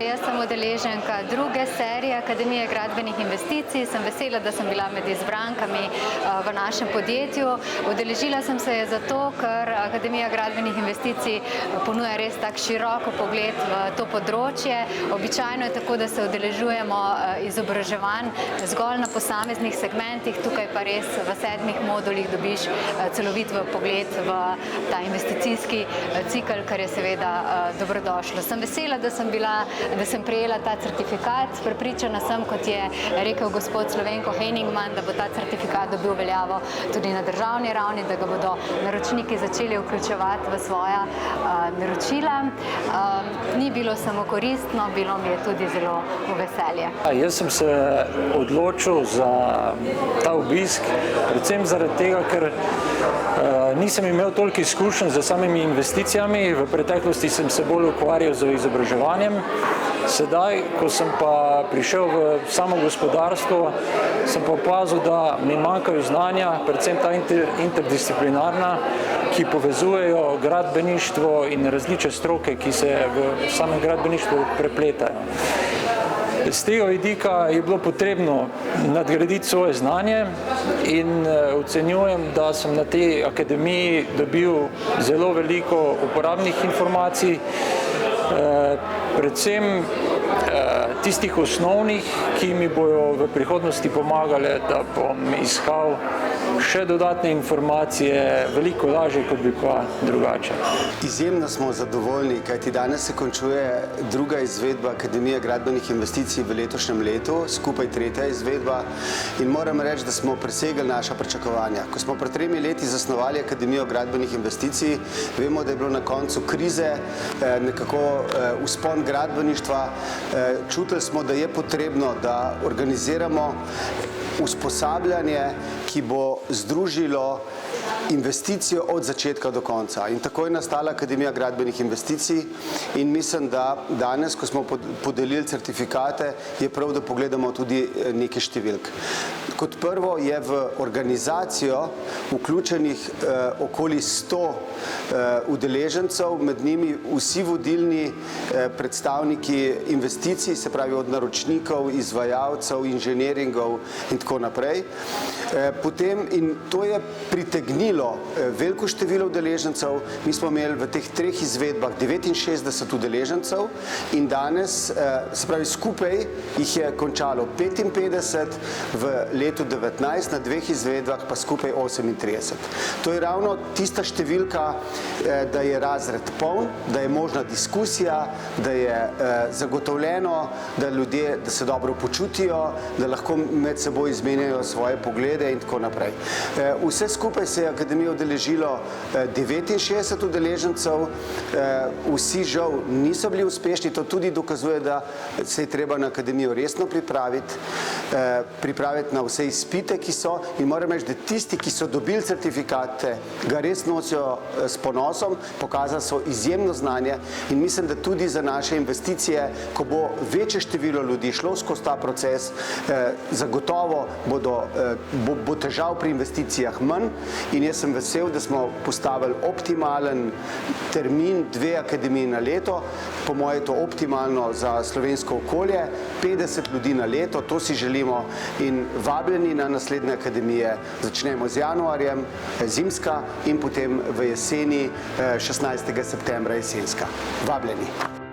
Jaz sem udeleženka druge serije Akademije gradbenih investicij. Sem vesela, da sem bila med izbrankami v našem podjetju. Udeležila sem se je zato, ker Akademija gradbenih investicij ponuja res tak širok pogled v to področje. Običajno je tako, da se udeležujemo izobraževanj zgolj na posameznih segmentih, tukaj pa res v 7 modulih dobiš celovit pogled v ta investicijski cikel, kar je seveda dobrodošlo. Sem vesela, da sem prejela ta certifikat. Prepričana sem, kot je rekel gospod Slovenko Henigman, da bo ta certifikat dobil veljavo tudi na državni ravni, da ga bodo naročniki začeli vključevati v svoja naročila. Ni bilo samo koristno, bilo mi je tudi zelo v veselje. Jaz sem se odločil za ta obisk, predvsem zaradi tega, ker nisem imel toliko izkušenj z samimi investicijami. V preteklosti sem se bolj ukvarjal z izobraževanjem. Sedaj, ko sem pa prišel v samo gospodarstvo, sem pa opazil, da mi manjkajo znanja, predvsem ta interdisciplinarna, ki povezujejo gradbeništvo in različne stroke, ki se v samem gradbeništvu prepletajo. Z tega vidika je bilo potrebno nadgraditi svoje znanje in ocenjujem, da sem na tej akademiji dobil zelo veliko uporabnih informacij, predvsem tistih osnovnih, ki mi bojo v prihodnosti pomagale, da bom iskal še dodatne informacije, veliko lažje, kot bi pa drugače. Izjemno smo zadovoljni, kajti danes se končuje druga izvedba Akademije gradbenih investicij v letošnjem letu, skupaj tretja izvedba, in moram reči, da smo presegli naša pričakovanja. Ko smo pred 3 leti zasnovali Akademijo gradbenih investicij, vemo, da je bilo na koncu krize nekako vzpon gradbeništva. Čutili smo, da je potrebno, da organiziramo usposabljanje, ki bo združilo investicijo od začetka do konca. In tako je nastala Akademija gradbenih investicij in mislim, da danes, ko smo podelili certifikate, je prav, da pogledamo tudi nekaj številk. Kot prvo je v organizacijo vključenih okoli 100 udeležencev, med njimi vsi vodilni predstavniki investicij, se pravi od naročnikov, izvajalcev, inženjeringov in tako naprej. Potem, in to je pritegnilo veliko število udeležencev. Mi smo imeli v teh 3 izvedbah 69 udeležencev in danes, se pravi skupaj, jih je končalo 55, v letu 19 na 2 izvedbah pa skupaj 38. To je ravno tista številka, da je razred poln, da je možna diskusija, da je zagotovljeno, da ljudje, da se dobro počutijo, da lahko med seboj izmenjajo svoje poglede in tako naprej. Vse skupaj se je Akademijo udeležilo 69 udeležencev, vsi žal niso bili uspešni, to tudi dokazuje, da se je treba na Akademijo resno pripraviti na vse izpite, ki so, in moram reči, da tisti, ki so dobili certifikate, ga res nosijo s ponosom, pokazali so izjemno znanje in mislim, da tudi za naše investicije, ko bo večje število ljudi šlo skozi ta proces, zagotovo bo težav pri investicijah manj in jaz sem vesel, da smo postavili optimalen termin 2 akademiji na leto. Po moje je to optimalno za slovensko okolje, 50 ljudi na leto, to si želimo in vabljeni na naslednje akademije. Začnemo z januarjem, zimska, in potem v jeseni 16. septembra jesenska. Vabljeni.